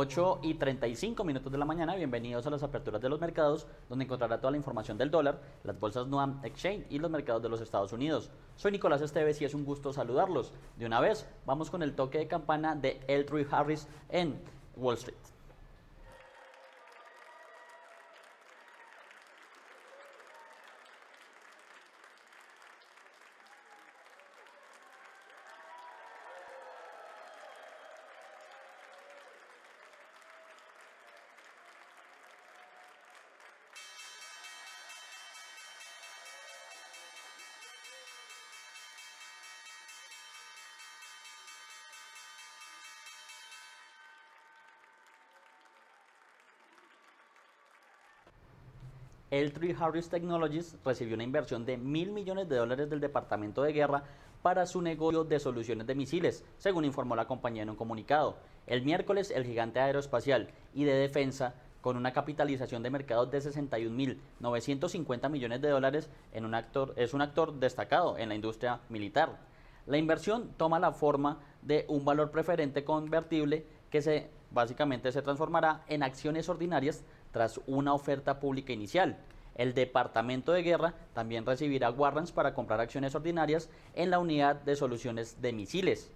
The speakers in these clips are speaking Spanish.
8:35 de la mañana, bienvenidos a las aperturas de los mercados, donde encontrará toda la información del dólar, las bolsas NUAM Exchange y los mercados de los Estados Unidos. Soy Nicolás Esteves y es un gusto saludarlos. De una vez, vamos con el toque de campana de L3 Harris en Wall Street. L3 Harris Technologies recibió una inversión de $1.000 millones del Departamento de Guerra para su negocio de soluciones de misiles, según informó la compañía en un comunicado. El miércoles, el gigante aeroespacial y de defensa, con una capitalización de mercado de $61.950 millones, es un actor destacado en la industria militar. La inversión toma la forma de un valor preferente convertible que básicamente se transformará en acciones ordinarias tras una oferta pública inicial. El Departamento de Guerra también recibirá warrants para comprar acciones ordinarias en la unidad de soluciones de misiles.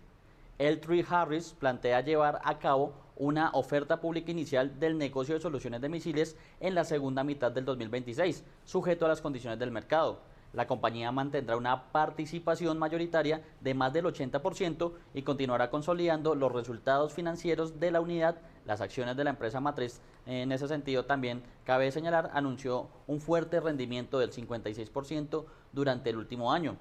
L3 Harris plantea llevar a cabo una oferta pública inicial del negocio de soluciones de misiles en la segunda mitad del 2026, sujeto a las condiciones del mercado. La compañía mantendrá una participación mayoritaria de más del 80% y continuará consolidando los resultados financieros de la unidad. Las acciones de la empresa matriz, en ese sentido también cabe señalar, anunció un fuerte rendimiento del 56% durante el último año.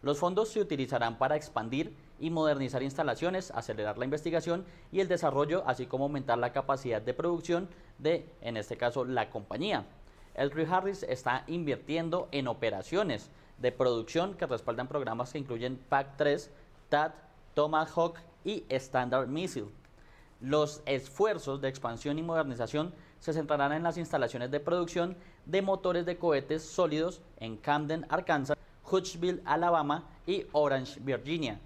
Los fondos se utilizarán para expandir y modernizar instalaciones, acelerar la investigación y el desarrollo, así como aumentar la capacidad de producción de, en este caso, la compañía. L3 Harris está invirtiendo en operaciones de producción que respaldan programas que incluyen PAC-3, THAAD, Tomahawk y Standard Missile. Los esfuerzos de expansión y modernización se centrarán en las instalaciones de producción de motores de cohetes sólidos en Camden, Arkansas, Huntsville, Alabama y Orange, Virginia,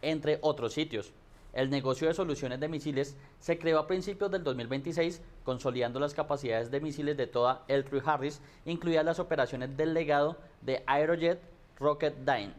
entre otros sitios. El negocio de soluciones de misiles se creó a principios del 2026, consolidando las capacidades de misiles de toda L3 Harris, incluidas las operaciones del legado de Aerojet Rocketdyne.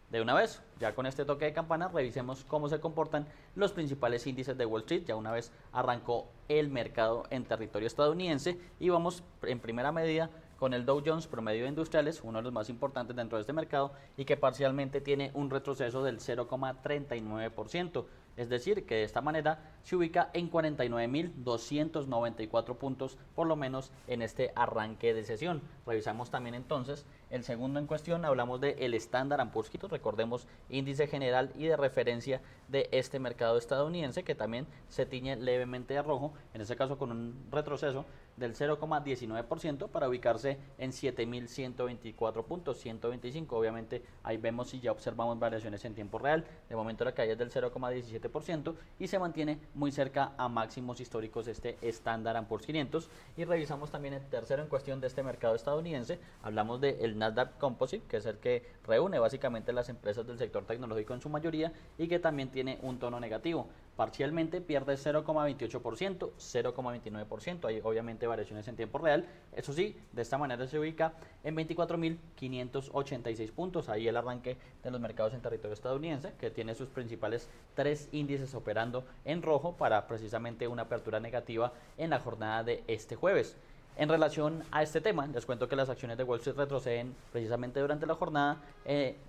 De una vez, ya con este toque de campana, revisemos cómo se comportan los principales índices de Wall Street. Ya una vez arrancó el mercado en territorio estadounidense y vamos en primera medida con el Dow Jones Promedio de Industriales, uno de los más importantes dentro de este mercado y que parcialmente tiene un retroceso del 0,39%, es decir, que de esta manera se ubica en 49.294 puntos, por lo menos en este arranque de sesión. Revisamos también entonces el segundo en cuestión, hablamos del Standard & Poor's, recordemos, índice general y de referencia de este mercado estadounidense, que también se tiñe levemente de rojo, en este caso con un retroceso del 0,19% para ubicarse en 7.124 puntos, 125. Obviamente ahí vemos si ya observamos variaciones en tiempo real. De momento la caída es del 0,17% y se mantiene muy cerca a máximos históricos este Standard & Poor's 500. Y revisamos también el tercero en cuestión de este mercado estadounidense. Hablamos del Nasdaq Composite, que es el que reúne básicamente las empresas del sector tecnológico en su mayoría y que también tiene un tono negativo. Parcialmente pierde 0,28%, 0,29%. Hay obviamente variaciones en tiempo real. Eso sí, de esta manera se ubica en 24.586 puntos. Ahí el arranque de los mercados en territorio estadounidense, que tiene sus principales tres índices operando en rojo para precisamente una apertura negativa en la jornada de este jueves. En relación a este tema, les cuento que las acciones de Wall Street retroceden precisamente durante la jornada,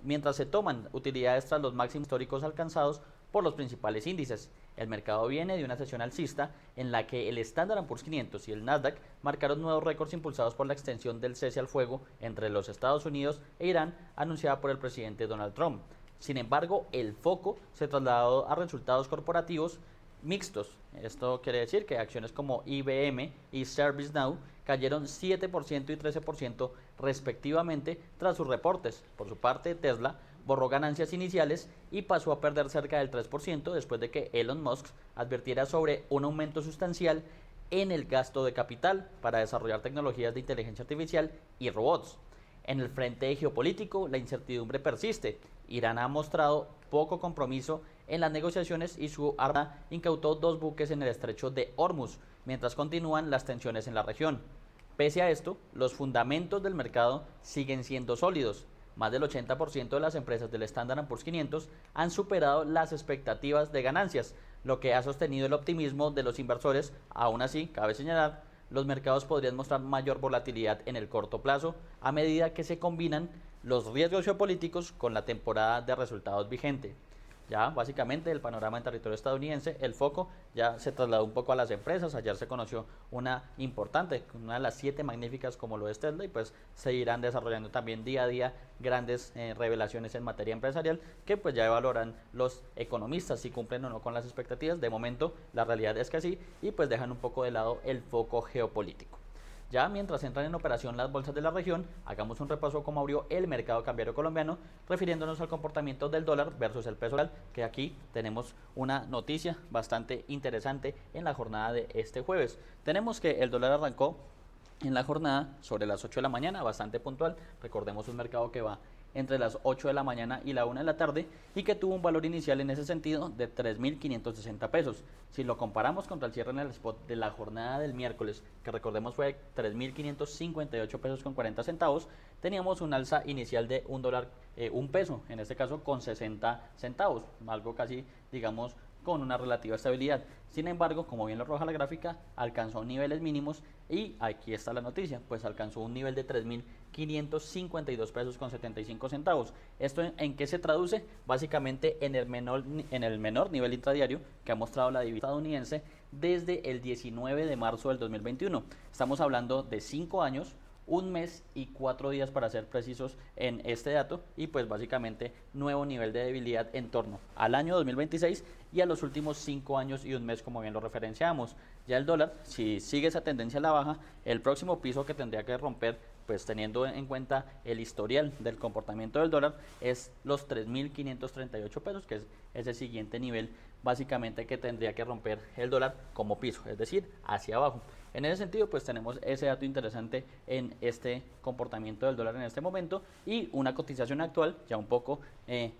mientras se toman utilidades tras los máximos históricos alcanzados por los principales índices. El mercado viene de una sesión alcista en la que el Standard & Poor's 500 y el Nasdaq marcaron nuevos récords impulsados por la extensión del cese al fuego entre los Estados Unidos e Irán, anunciada por el presidente Donald Trump. Sin embargo, el foco se trasladó a resultados corporativos mixtos. Esto quiere decir que acciones como IBM y ServiceNow cayeron 7% y 13% respectivamente tras sus reportes. Por su parte, Tesla borró ganancias iniciales y pasó a perder cerca del 3% después de que Elon Musk advirtiera sobre un aumento sustancial en el gasto de capital para desarrollar tecnologías de inteligencia artificial y robots. En el frente geopolítico, la incertidumbre persiste Irán ha mostrado poco compromiso en las negociaciones y su armada incautó 2 buques en el estrecho de Hormuz, mientras continúan las tensiones en la región. Pese a esto, los fundamentos del mercado siguen siendo sólidos. Más del 80% de las empresas del Standard Poor's 500 han superado las expectativas de ganancias, lo que ha sostenido el optimismo de los inversores. Aún así, cabe señalar, los mercados podrían mostrar mayor volatilidad en el corto plazo a medida que se combinan los riesgos geopolíticos con la temporada de resultados vigente. Ya básicamente el panorama en territorio estadounidense, el foco ya se trasladó un poco a las empresas. Ayer se conoció una importante, una de las 7 magníficas como lo es Tesla, y pues se irán desarrollando también día a día grandes revelaciones en materia empresarial que pues ya evaluarán los economistas si cumplen o no con las expectativas. De momento la realidad es que sí, y pues dejan un poco de lado el foco geopolítico. Ya mientras entran en operación las bolsas de la región, hagamos un repaso cómo abrió el mercado cambiario colombiano, refiriéndonos al comportamiento del dólar versus el peso real, que aquí tenemos una noticia bastante interesante en la jornada de este jueves. Tenemos que el dólar arrancó en la jornada sobre las 8 de la mañana, bastante puntual. Recordemos un mercado que va entre las 8 de la mañana y la 1 de la tarde y que tuvo un valor inicial en ese sentido de 3.560 pesos. Si lo comparamos contra el cierre en el spot de la jornada del miércoles, que recordemos fue 3.558 pesos con 40 centavos, teníamos un alza inicial de un peso, en este caso con 60 centavos, algo casi, digamos, con una relativa estabilidad. Sin embargo, como bien lo arroja la gráfica, alcanzó niveles mínimos y aquí está la noticia, pues alcanzó un nivel de 3.552 pesos con 75 centavos. ¿Esto en qué se traduce? Básicamente en el menor nivel intradiario que ha mostrado la divisa estadounidense desde el 19 de marzo del 2021. Estamos hablando de 5 años, un mes y 4 días para ser precisos en este dato, y pues básicamente nuevo nivel de debilidad en torno al año 2026 y a los últimos 5 años y un mes, como bien lo referenciamos. Ya el dólar, si sigue esa tendencia a la baja, el próximo piso que tendría que romper, pues teniendo en cuenta el historial del comportamiento del dólar, es los 3.538 pesos, que es ese siguiente nivel básicamente que tendría que romper el dólar como piso, es decir, hacia abajo. En ese sentido, pues tenemos ese dato interesante en este comportamiento del dólar en este momento y una cotización actual ya un poco,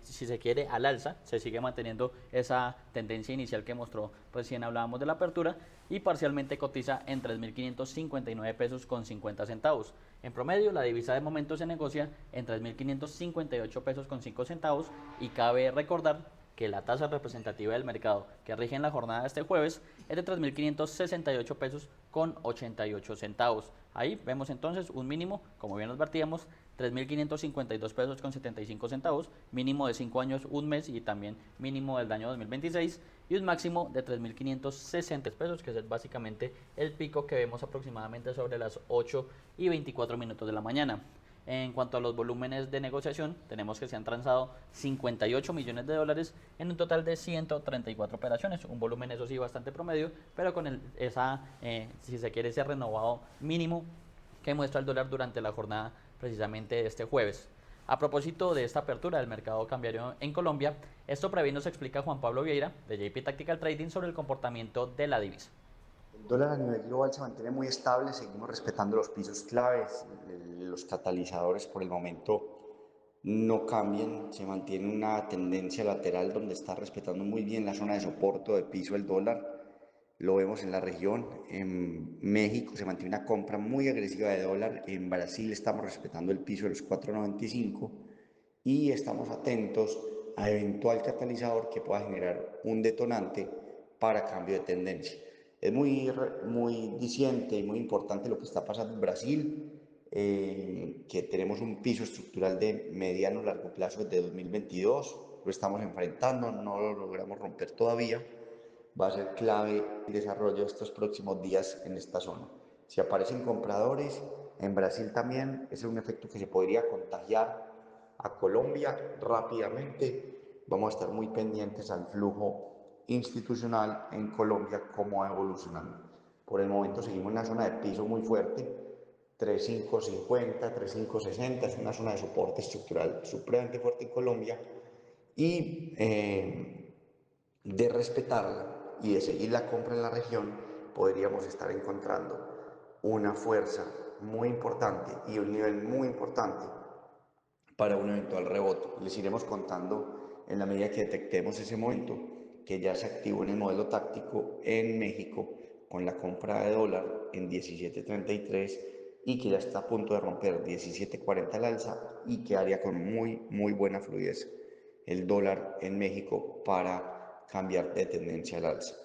si se quiere, al alza. Se sigue manteniendo esa tendencia inicial que mostró recién hablábamos de la apertura y parcialmente cotiza en 3.559 pesos con 50 centavos. En promedio, la divisa de momento se negocia en 3.558 pesos con 5 centavos y cabe recordar que la tasa representativa del mercado que rige en la jornada de este jueves es de 3.568 pesos con 88 centavos. Ahí vemos entonces un mínimo, como bien advertíamos, 3.552 pesos con 75 centavos, mínimo de 5 años, un mes y también mínimo del año 2026 y un máximo de 3.560 pesos, que es básicamente el pico que vemos aproximadamente sobre las 8 y 24 minutos de la mañana. En cuanto a los volúmenes de negociación, tenemos que se han transado 58 millones de dólares en un total de 134 operaciones, un volumen eso sí bastante promedio, pero con si se quiere, ese renovado mínimo que muestra el dólar durante la jornada precisamente de este jueves. A propósito de esta apertura del mercado cambiario en Colombia, esto previo nos explica Juan Pablo Vieira de JP Tactical Trading sobre el comportamiento de la divisa. El dólar a nivel global se mantiene muy estable, seguimos respetando los pisos claves, los catalizadores por el momento no cambian, se mantiene una tendencia lateral donde está respetando muy bien la zona de soporte de piso del dólar. Lo vemos en la región, en México se mantiene una compra muy agresiva de dólar, en Brasil estamos respetando el piso de los 4.95 y estamos atentos a eventual catalizador que pueda generar un detonante para cambio de tendencia. Es muy diciente y muy importante lo que está pasando en Brasil, que tenemos un piso estructural de mediano a largo plazo desde 2022, lo estamos enfrentando, no lo logramos romper todavía, va a ser clave el desarrollo de estos próximos días en esta zona. Si aparecen compradores, en Brasil también es un efecto que se podría contagiar a Colombia rápidamente. Vamos a estar muy pendientes al flujo institucional en Colombia, cómo va evolucionando. Por el momento seguimos en una zona de piso muy fuerte, 3.550, 3.560, es una zona de soporte estructural supremamente fuerte en Colombia y de respetarla y de seguir la compra en la región, podríamos estar encontrando una fuerza muy importante y un nivel muy importante para un eventual rebote. Les iremos contando en la medida que detectemos ese momento, que ya se activó en el modelo táctico en México con la compra de dólar en 17.33 y que ya está a punto de romper 17.40 al alza y quedaría con muy buena fluidez el dólar en México para cambiar de tendencia al alza.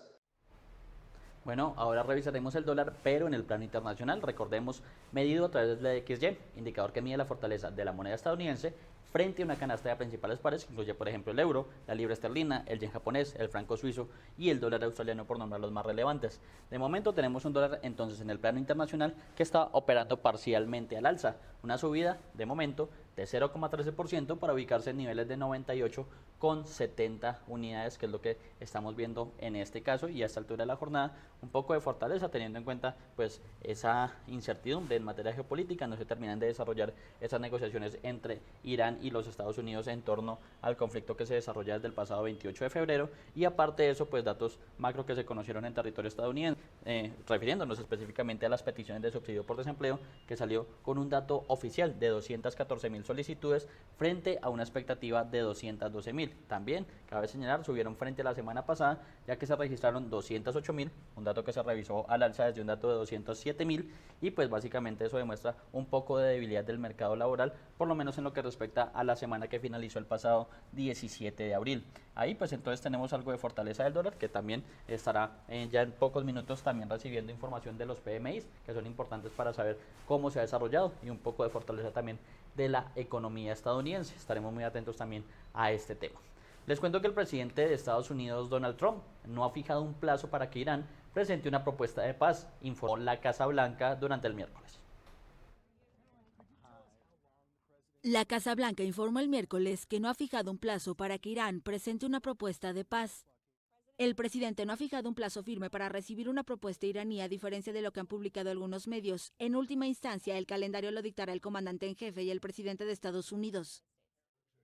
Bueno, ahora revisaremos el dólar, pero en el plano internacional, recordemos, medido a través del XY, indicador que mide la fortaleza de la moneda estadounidense frente a una canasta de principales pares que incluye, por ejemplo, el euro, la libra esterlina, el yen japonés, el franco suizo y el dólar australiano, por nombrar los más relevantes. De momento tenemos un dólar entonces en el plano internacional que está operando parcialmente al alza, una subida de momento de 0,13% para ubicarse en niveles de 98,70 unidades, que es lo que estamos viendo en este caso, y a esta altura de la jornada un poco de fortaleza teniendo en cuenta pues esa incertidumbre en materia geopolítica. No se terminan de desarrollar esas negociaciones entre Irán y los Estados Unidos en torno al conflicto que se desarrolla desde el pasado 28 de febrero, y aparte de eso pues datos macro que se conocieron en territorio estadounidense, refiriéndonos específicamente a las peticiones de subsidio por desempleo, que salió con un dato oficial de 214.000 solicitudes frente a una expectativa de 212.000. También cabe señalar, subieron frente a la semana pasada, ya que se registraron 208.000, un dato que se revisó al alza desde un dato de 207.000, y pues básicamente eso demuestra un poco de debilidad del mercado laboral, por lo menos en lo que respecta a la semana que finalizó el pasado 17 de abril. Ahí pues entonces tenemos algo de fortaleza del dólar, que también estará ya en pocos minutos también recibiendo información de los PMIs, que son importantes para saber cómo se ha desarrollado, y un poco de fortaleza también de la economía estadounidense. Estaremos muy atentos también a este tema. Les cuento que el presidente de Estados Unidos, Donald Trump, no ha fijado un plazo para que Irán presente una propuesta de paz, informó la Casa Blanca durante el miércoles. La Casa Blanca informó el miércoles que no ha fijado un plazo para que Irán presente una propuesta de paz. El presidente no ha fijado un plazo firme para recibir una propuesta iraní, a diferencia de lo que han publicado algunos medios. En última instancia, el calendario lo dictará el comandante en jefe y el presidente de Estados Unidos.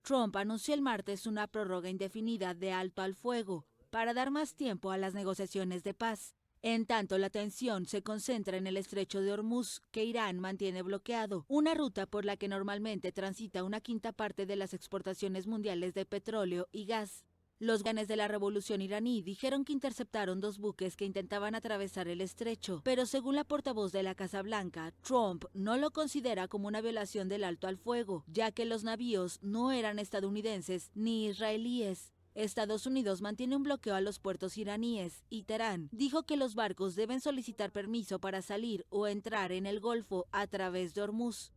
Trump anunció el martes una prórroga indefinida de alto al fuego para dar más tiempo a las negociaciones de paz. En tanto, la tensión se concentra en el estrecho de Hormuz, que Irán mantiene bloqueado, una ruta por la que normalmente transita una quinta parte de las exportaciones mundiales de petróleo y gas. Los guardianes de la revolución iraní dijeron que interceptaron 2 buques que intentaban atravesar el estrecho, pero según la portavoz de la Casa Blanca, Trump no lo considera como una violación del alto al fuego, ya que los navíos no eran estadounidenses ni israelíes. Estados Unidos mantiene un bloqueo a los puertos iraníes y Teherán dijo que los barcos deben solicitar permiso para salir o entrar en el Golfo a través de Hormuz.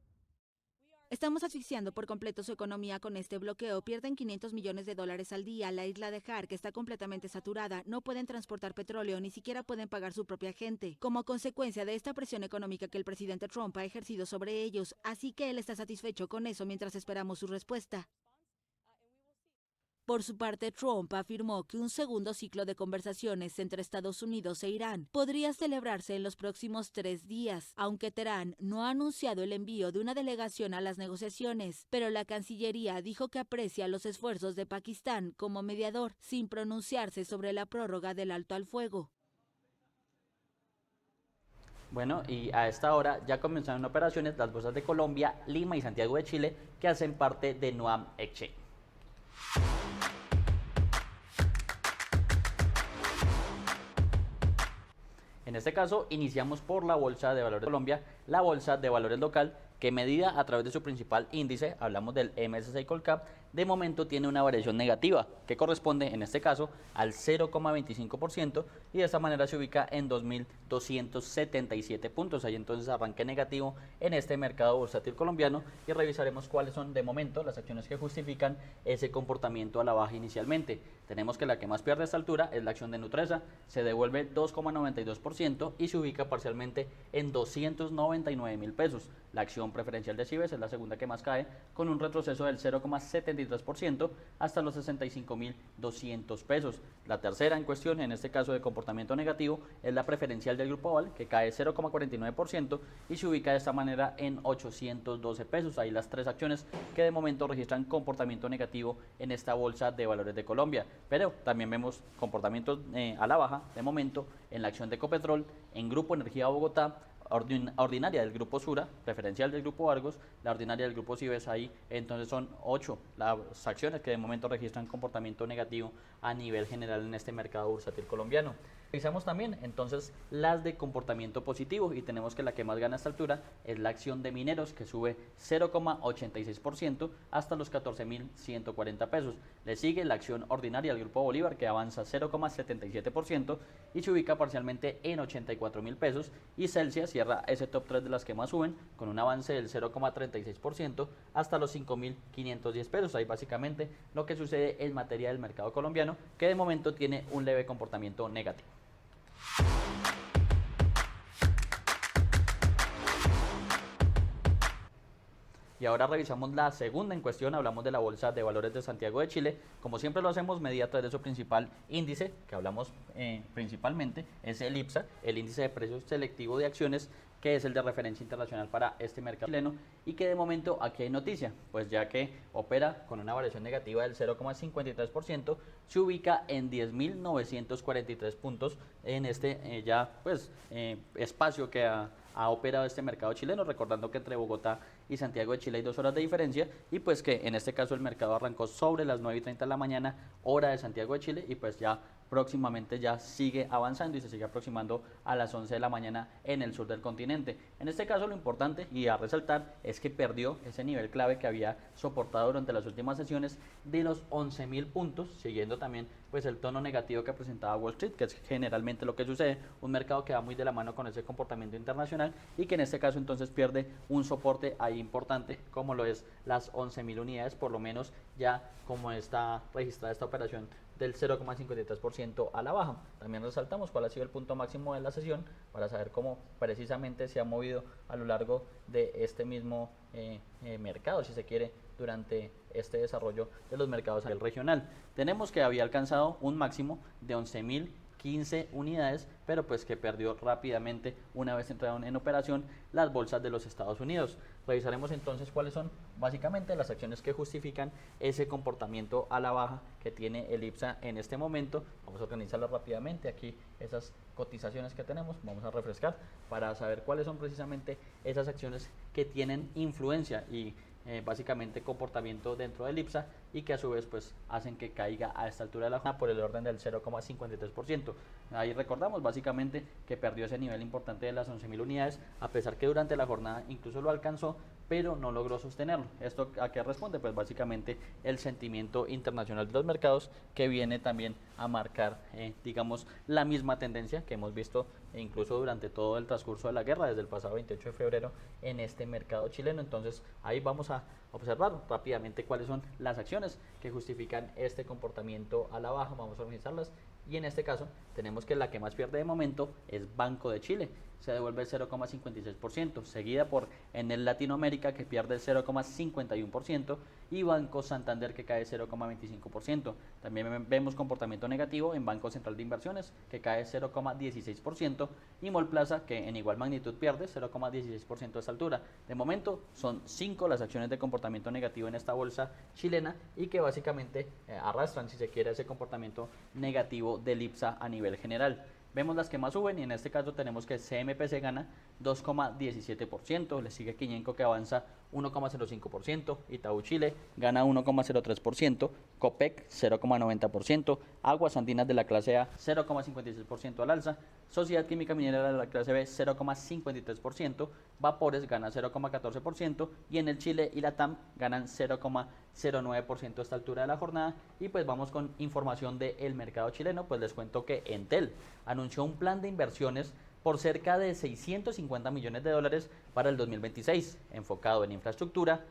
Estamos asfixiando por completo su economía con este bloqueo. Pierden $500 millones al día. La isla de Har, que está completamente saturada, no pueden transportar petróleo, ni siquiera pueden pagar su propia gente. Como consecuencia de esta presión económica que el presidente Trump ha ejercido sobre ellos, así que él está satisfecho con eso mientras esperamos su respuesta. Por su parte, Trump afirmó que un segundo ciclo de conversaciones entre Estados Unidos e Irán podría celebrarse en los próximos 3 días, aunque Teherán no ha anunciado el envío de una delegación a las negociaciones, pero la Cancillería dijo que aprecia los esfuerzos de Pakistán como mediador, sin pronunciarse sobre la prórroga del alto al fuego. Bueno, y a esta hora ya comenzaron operaciones las bolsas de Colombia, Lima y Santiago de Chile, que hacen parte de Nuam Exchange. En este caso, iniciamos por la Bolsa de Valores de Colombia, la Bolsa de Valores local, que medida a través de su principal índice, hablamos del MSCI Colcap, de momento tiene una variación negativa, que corresponde en este caso al 0,25%, y de esta manera se ubica en 2.277 puntos. Hay entonces arranque negativo en este mercado bursátil colombiano, y revisaremos cuáles son de momento las acciones que justifican ese comportamiento a la baja inicialmente. Tenemos que la que más pierde a esta altura es la acción de Nutresa, se devuelve 2,92% y se ubica parcialmente en 299.000 pesos. La acción preferencial de Cibes es la segunda que más cae, con un retroceso del 0,73% hasta los 65.200 pesos. La tercera en cuestión, en este caso de comportamiento negativo, es la preferencial del Grupo Aval, que cae 0,49% y se ubica de esta manera en 812 pesos. Ahí las 3 acciones que de momento registran comportamiento negativo en esta Bolsa de Valores de Colombia. Pero también vemos comportamientos a la baja de momento en la acción de Ecopetrol, en Grupo Energía Bogotá, ordinaria del grupo Sura, preferencial del grupo Argos, la ordinaria del grupo Cibes. Ahí entonces son 8 las acciones que de momento registran comportamiento negativo a nivel general en este mercado bursátil colombiano. Revisamos también entonces las de comportamiento positivo y tenemos que la que más gana a esta altura es la acción de Mineros, que sube 0,86% hasta los 14.140 pesos. Le sigue la acción ordinaria del Grupo Bolívar, que avanza 0,77% y se ubica parcialmente en 84.000 pesos, y Celsia cierra ese top 3 de las que más suben con un avance del 0,36% hasta los 5.510 pesos. Ahí básicamente lo que sucede en materia del mercado colombiano, que de momento tiene un leve comportamiento negativo. Y ahora revisamos la segunda en cuestión, hablamos de la Bolsa de Valores de Santiago de Chile. Como siempre lo hacemos, mediante de su principal índice, que hablamos principalmente, es el IPSA, el índice de precios selectivo de acciones, que es el de referencia internacional para este mercado chileno, y que de momento aquí hay noticia, pues ya que opera con una variación negativa del 0,53%, se ubica en 10.943 puntos en este espacio que ha operado este mercado chileno, recordando que entre Bogotá y Santiago de Chile hay 2 horas de diferencia, y pues que en este caso el mercado arrancó sobre las 9:30 de la mañana, hora de Santiago de Chile, y pues ya próximamente ya sigue avanzando y se sigue aproximando a las 11 de la mañana en el sur del continente. En este caso lo importante y a resaltar es que perdió ese nivel clave que había soportado durante las últimas sesiones de los 11.000 puntos, siguiendo también pues el tono negativo que presentaba Wall Street, que es generalmente lo que sucede, un mercado que va muy de la mano con ese comportamiento internacional y que en este caso entonces pierde un soporte ahí importante, como lo es las 11.000 unidades, por lo menos ya como está registrada esta operación del 0,53% a la baja. También resaltamos cuál ha sido el punto máximo de la sesión para saber cómo precisamente se ha movido a lo largo de este mismo mercado, si se quiere, durante este desarrollo de los mercados a nivel regional. Tenemos que había alcanzado un máximo de 11.015 unidades, pero pues que perdió rápidamente una vez entraron en operación las bolsas de los Estados Unidos. Revisaremos entonces cuáles son básicamente las acciones que justifican ese comportamiento a la baja que tiene el IPSA en este momento. Vamos a organizarlas rápidamente, aquí esas cotizaciones que tenemos, vamos a refrescar para saber cuáles son precisamente esas acciones que tienen influencia y básicamente comportamiento dentro del IPSA y que a su vez pues hacen que caiga a esta altura de la jornada por el orden del 0,53%. Ahí recordamos básicamente que perdió ese nivel importante de las 11.000 unidades, a pesar que durante la jornada incluso lo alcanzó, pero no logró sostenerlo. ¿Esto a qué responde? Pues básicamente el sentimiento internacional de los mercados, que viene también a marcar, digamos, la misma tendencia que hemos visto incluso durante todo el transcurso de la guerra, desde el pasado 28 de febrero en este mercado chileno. Entonces ahí vamos a observar rápidamente cuáles son las acciones que justifican este comportamiento a la baja. Vamos a organizarlas y en este caso tenemos que la que más pierde de momento es Banco de Chile, se devuelve el 0,56%, seguida por Enel Latinoamérica, que pierde el 0,51%, y Banco Santander, que cae 0,25%. También vemos comportamiento negativo en Banco Central de Inversiones, que cae 0,16%, y Mallplaza, que en igual magnitud pierde 0,16% a esta altura. De momento son 5 las acciones de comportamiento negativo en esta bolsa chilena y que básicamente arrastran, si se quiere, ese comportamiento negativo del IPSA a nivel general. Vemos las que más suben y en este caso tenemos que CMPC gana 2,17%, le sigue Quiñenco, que avanza 1,05%, Itaú Chile gana 1,03%, Copec 0,90%, Aguas Andinas de la clase A 0,56% al alza, Sociedad Química Minera de la clase B 0,53%, Vapores gana 0,14% y en el Chile y la TAM ganan 0,09% a esta altura de la jornada. Y pues vamos con información del mercado chileno. Pues les cuento que Entel anunció un plan de inversiones por cerca de 650 millones de dólares para el 2026, enfocado en infraestructura,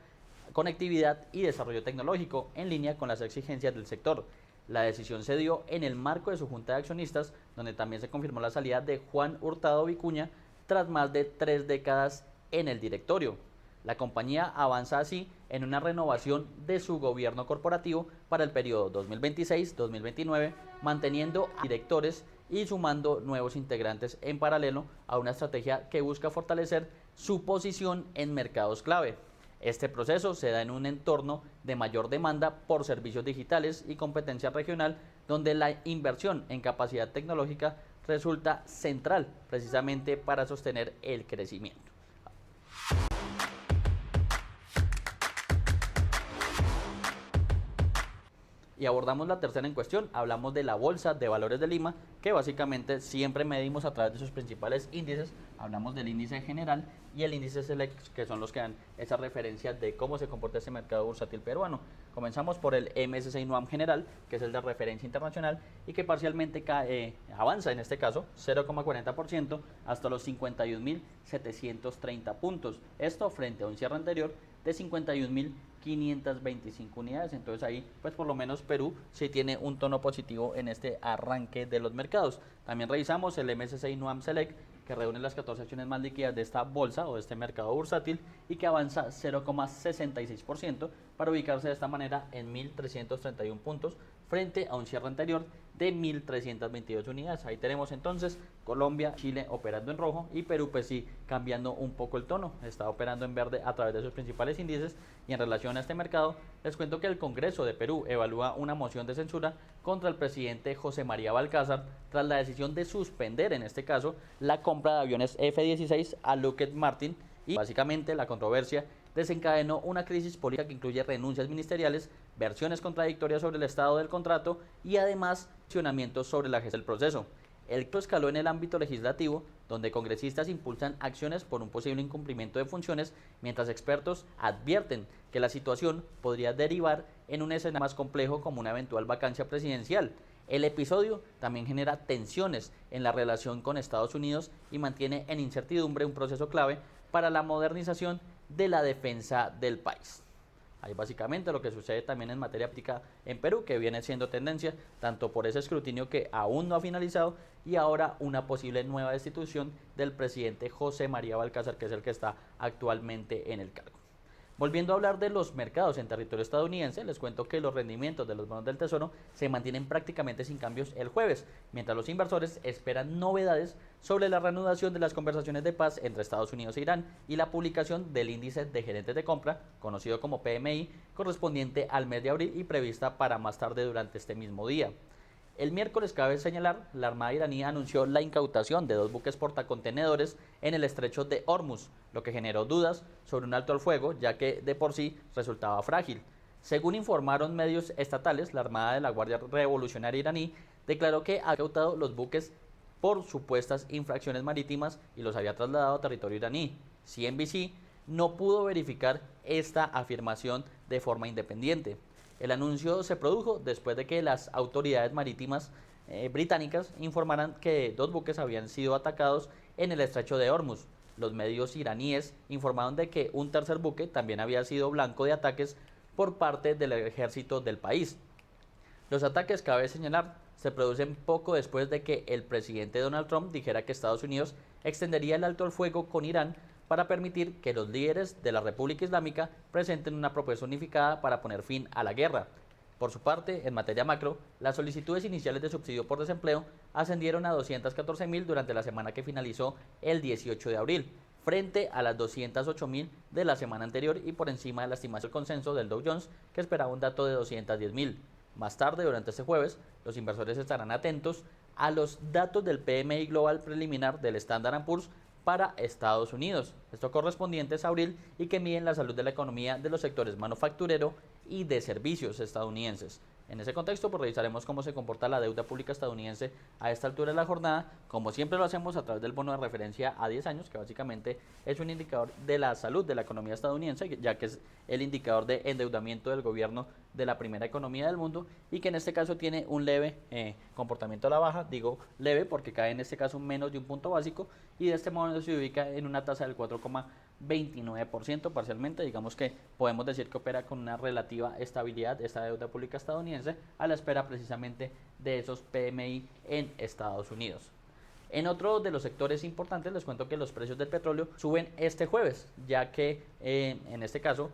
conectividad y desarrollo tecnológico, en línea con las exigencias del sector. La decisión se dio en el marco de su junta de accionistas, donde también se confirmó la salida de Juan Hurtado Vicuña tras más de 3 décadas en el directorio. La compañía avanza así en una renovación de su gobierno corporativo para el periodo 2026-2029, manteniendo a directores y sumando nuevos integrantes en paralelo a una estrategia que busca fortalecer su posición en mercados clave. Este proceso se da en un entorno de mayor demanda por servicios digitales y competencia regional, donde la inversión en capacidad tecnológica resulta central precisamente para sostener el crecimiento. Y abordamos la tercera en cuestión, hablamos de la Bolsa de Valores de Lima, que básicamente siempre medimos a través de sus principales índices. Hablamos del índice general y el índice select, que son los que dan esa referencia de cómo se comporta ese mercado bursátil peruano. Comenzamos por el MSCI NUAM general, que es el de referencia internacional y que parcialmente avanza en este caso 0,40% hasta los 51.730 puntos. Esto frente a un cierre anterior de 51.525 unidades. Entonces ahí pues por lo menos Perú sí tiene un tono positivo en este arranque de los mercados. También revisamos el MSCI NUAM Select, que reúne las 14 acciones más líquidas de esta bolsa o de este mercado bursátil y que avanza 0,66% para ubicarse de esta manera en 1.331 puntos frente a un cierre anterior de 1.322 unidades. Ahí tenemos entonces Colombia, Chile operando en rojo y Perú pues sí cambiando un poco el tono, está operando en verde a través de sus principales índices. Y en relación a este mercado les cuento que el Congreso de Perú evalúa una moción de censura contra el presidente José María Balcázar tras la decisión de suspender en este caso la compra de aviones F-16 a Lockheed Martin, y básicamente la controversia desencadenó una crisis política que incluye renuncias ministeriales, versiones contradictorias sobre el estado del contrato y además cuestionamientos sobre la gestión del proceso. El caso escaló en el ámbito legislativo, donde congresistas impulsan acciones por un posible incumplimiento de funciones, mientras expertos advierten que la situación podría derivar en un escenario más complejo como una eventual vacancia presidencial. El episodio también genera tensiones en la relación con Estados Unidos y mantiene en incertidumbre un proceso clave para la modernización de la defensa del país. Ahí básicamente lo que sucede también en materia política en Perú, que viene siendo tendencia, tanto por ese escrutinio que aún no ha finalizado y ahora una posible nueva destitución del presidente José María Balcázar, que es el que está actualmente en el cargo. Volviendo a hablar de los mercados en territorio estadounidense, les cuento que los rendimientos de los bonos del Tesoro se mantienen prácticamente sin cambios el jueves, mientras los inversores esperan novedades sobre la reanudación de las conversaciones de paz entre Estados Unidos e Irán y la publicación del índice de gerentes de compra, conocido como PMI, correspondiente al mes de abril y prevista para más tarde durante este mismo día. El miércoles, cabe señalar, la Armada iraní anunció la incautación de 2 buques portacontenedores en el estrecho de Hormuz, lo que generó dudas sobre un alto al fuego, ya que de por sí resultaba frágil. Según informaron medios estatales, la Armada de la Guardia Revolucionaria iraní declaró que había incautado los buques por supuestas infracciones marítimas y los había trasladado a territorio iraní. CNBC no pudo verificar esta afirmación de forma independiente. El anuncio se produjo después de que las autoridades marítimas británicas informaran que 2 buques habían sido atacados en el estrecho de Hormuz. Los medios iraníes informaron de que un tercer buque también había sido blanco de ataques por parte del ejército del país. Los ataques, cabe señalar, se producen poco después de que el presidente Donald Trump dijera que Estados Unidos extendería el alto al fuego con Irán para permitir que los líderes de la República Islámica presenten una propuesta unificada para poner fin a la guerra. Por su parte, en materia macro, las solicitudes iniciales de subsidio por desempleo ascendieron a 214.000 durante la semana que finalizó el 18 de abril, frente a las 208.000 de la semana anterior y por encima de la estimación del consenso del Dow Jones, que esperaba un dato de 210.000. Más tarde, durante este jueves, los inversores estarán atentos a los datos del PMI global preliminar del Standard & Poor's para Estados Unidos, esto correspondientes a abril, y que miden la salud de la economía de los sectores manufacturero y de servicios estadounidenses. En ese contexto, pues revisaremos cómo se comporta la deuda pública estadounidense a esta altura de la jornada, como siempre lo hacemos a través del bono de referencia a 10 años, que básicamente es un indicador de la salud de la economía estadounidense, ya que es el indicador de endeudamiento del gobierno de la primera economía del mundo y que en este caso tiene un leve comportamiento a la baja, digo leve porque cae en este caso menos de un punto básico y de este modo se ubica en una tasa del 4,29% parcialmente. Digamos que podemos decir que opera con una relativa estabilidad esta deuda pública estadounidense a la espera precisamente de esos PMI en Estados Unidos. En otro de los sectores importantes les cuento que los precios del petróleo suben este jueves, ya que en este caso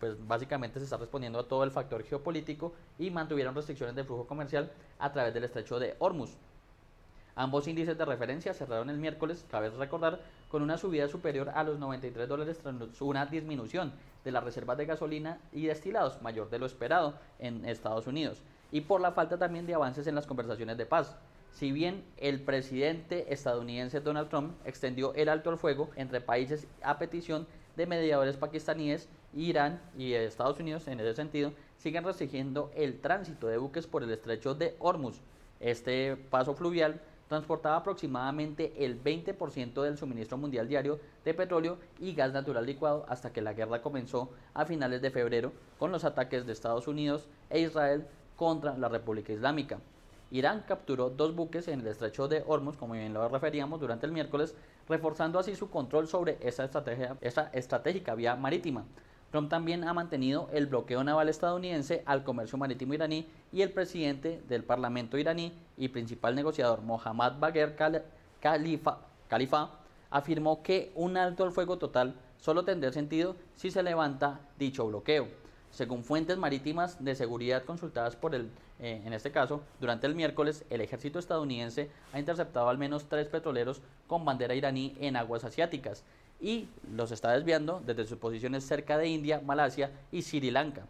pues básicamente se está respondiendo a todo el factor geopolítico y mantuvieron restricciones de flujo comercial a través del estrecho de Hormuz. Ambos índices de referencia cerraron el miércoles, cabe recordar, con una subida superior a los $93 tras una disminución de las reservas de gasolina y destilados, mayor de lo esperado en Estados Unidos, y por la falta también de avances en las conversaciones de paz. Si bien el presidente estadounidense Donald Trump extendió el alto al fuego entre países a petición de mediadores pakistaníes, Irán y Estados Unidos en ese sentido siguen restringiendo el tránsito de buques por el estrecho de Hormuz. Este paso fluvial transportaba aproximadamente el 20% del suministro mundial diario de petróleo y gas natural licuado hasta que la guerra comenzó a finales de febrero con los ataques de Estados Unidos e Israel contra la República Islámica. Irán capturó 2 buques en el estrecho de Hormuz, como bien lo referíamos, durante el miércoles, reforzando así su control sobre esta estratégica vía marítima. Trump también ha mantenido el bloqueo naval estadounidense al comercio marítimo iraní y el presidente del Parlamento iraní y principal negociador Mohammad Bagher Khalifa afirmó que un alto al fuego total solo tendrá sentido si se levanta dicho bloqueo. Según fuentes marítimas de seguridad consultadas por en este caso, durante el miércoles, el ejército estadounidense ha interceptado al menos 3 petroleros con bandera iraní en aguas asiáticas y los está desviando desde sus posiciones cerca de India, Malasia y Sri Lanka.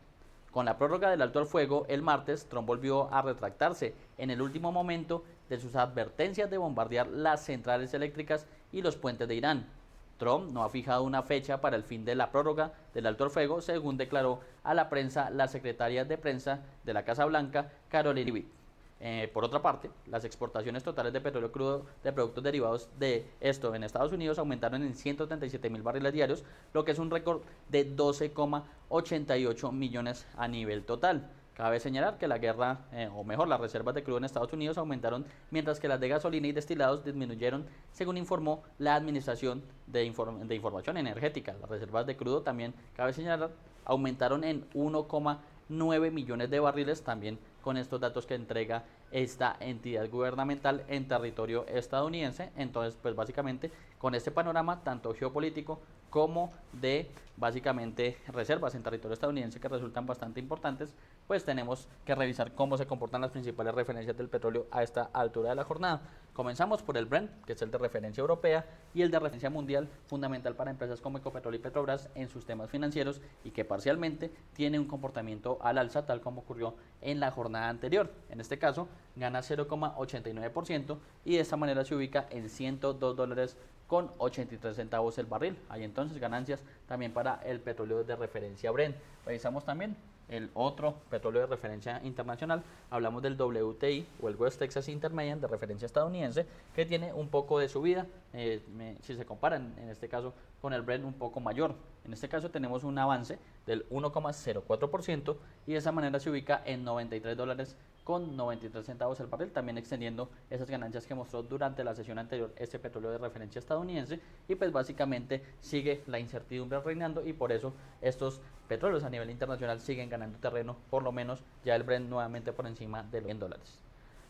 Con la prórroga del alto al fuego, el martes, Trump volvió a retractarse en el último momento de sus advertencias de bombardear las centrales eléctricas y los puentes de Irán. Trump no ha fijado una fecha para el fin de la prórroga del alto al fuego, según declaró a la prensa la secretaria de prensa de la Casa Blanca, Caroline Leavitt. Por otra parte, las exportaciones totales de petróleo crudo de productos derivados de esto en Estados Unidos aumentaron en 137.000 barriles diarios, lo que es un récord de 12,88 millones a nivel total. Cabe señalar que la guerra, o mejor, las reservas de crudo en Estados Unidos aumentaron, mientras que las de gasolina y destilados disminuyeron, según informó la Administración de Información Energética. Las reservas de crudo también, cabe señalar, aumentaron en 1,9 millones de barriles, también con estos datos que entrega esta entidad gubernamental en territorio estadounidense. Entonces, pues básicamente, con este panorama, tanto geopolítico como de básicamente reservas en territorio estadounidense que resultan bastante importantes, pues tenemos que revisar cómo se comportan las principales referencias del petróleo a esta altura de la jornada. Comenzamos por el Brent, que es el de referencia europea y el de referencia mundial, fundamental para empresas como Ecopetrol y Petrobras en sus temas financieros y que parcialmente tiene un comportamiento al alza, tal como ocurrió en la jornada anterior. En este caso, gana 0,89% y de esta manera se ubica en $102 con 83 centavos el barril. Hay entonces ganancias también para el petróleo de referencia Brent. Revisamos también el otro petróleo de referencia internacional. Hablamos del WTI o el West Texas Intermediate de referencia estadounidense, que tiene un poco de subida, si se comparan en este caso con el Brent un poco mayor. En este caso tenemos un avance del 1,04% y de esa manera se ubica en $93 con 93 centavos el barril, también extendiendo esas ganancias que mostró durante la sesión anterior este petróleo de referencia estadounidense. Y pues básicamente sigue la incertidumbre reinando y por eso estos petróleos a nivel internacional siguen ganando terreno, por lo menos ya el Brent nuevamente por encima de los $100.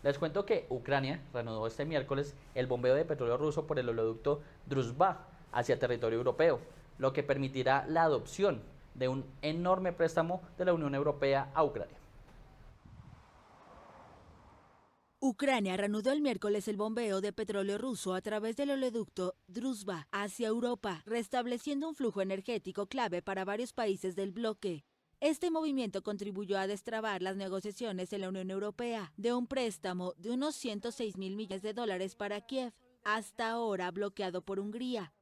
Les cuento que Ucrania reanudó este miércoles el bombeo de petróleo ruso por el oleoducto Druzhba hacia territorio europeo, lo que permitirá la adopción de un enorme préstamo de la Unión Europea a Ucrania. Ucrania reanudó el miércoles el bombeo de petróleo ruso a través del oleoducto Druzhba hacia Europa, restableciendo un flujo energético clave para varios países del bloque. Este movimiento contribuyó a destrabar las negociaciones en la Unión Europea de un préstamo de unos 106.000 millones de dólares para Kiev, hasta ahora bloqueado por Hungría.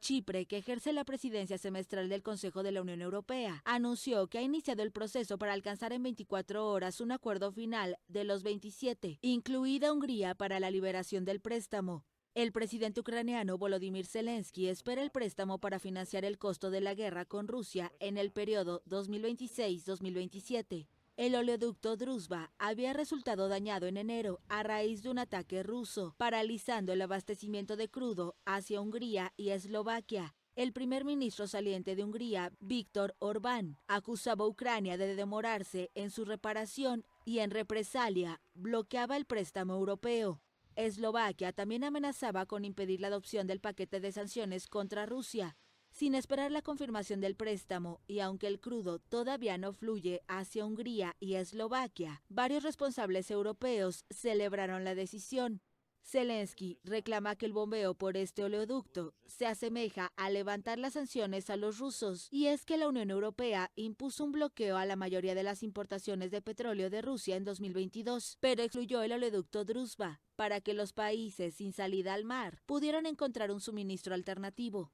Chipre, que ejerce la presidencia semestral del Consejo de la Unión Europea, anunció que ha iniciado el proceso para alcanzar en 24 horas un acuerdo final de los 27, incluida Hungría, para la liberación del préstamo. El presidente ucraniano Volodymyr Zelensky espera el préstamo para financiar el costo de la guerra con Rusia en el periodo 2026-2027. El oleoducto Druzhba había resultado dañado en enero a raíz de un ataque ruso, paralizando el abastecimiento de crudo hacia Hungría y Eslovaquia. El primer ministro saliente de Hungría, Viktor Orbán, acusaba a Ucrania de demorarse en su reparación y en represalia bloqueaba el préstamo europeo. Eslovaquia también amenazaba con impedir la adopción del paquete de sanciones contra Rusia. Sin esperar la confirmación del préstamo y aunque el crudo todavía no fluye hacia Hungría y Eslovaquia, varios responsables europeos celebraron la decisión. Zelensky reclama que el bombeo por este oleoducto se asemeja a levantar las sanciones a los rusos, y es que la Unión Europea impuso un bloqueo a la mayoría de las importaciones de petróleo de Rusia en 2022, pero excluyó el oleoducto Druzhba para que los países sin salida al mar pudieran encontrar un suministro alternativo.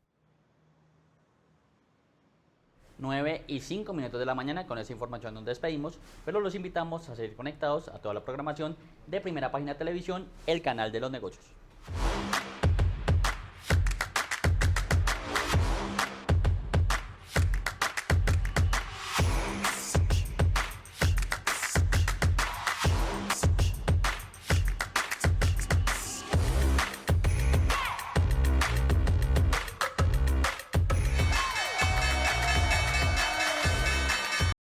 9:05 de la mañana, con esa información nos despedimos, pero los invitamos a seguir conectados a toda la programación de Primera Página Televisión, el canal de los negocios.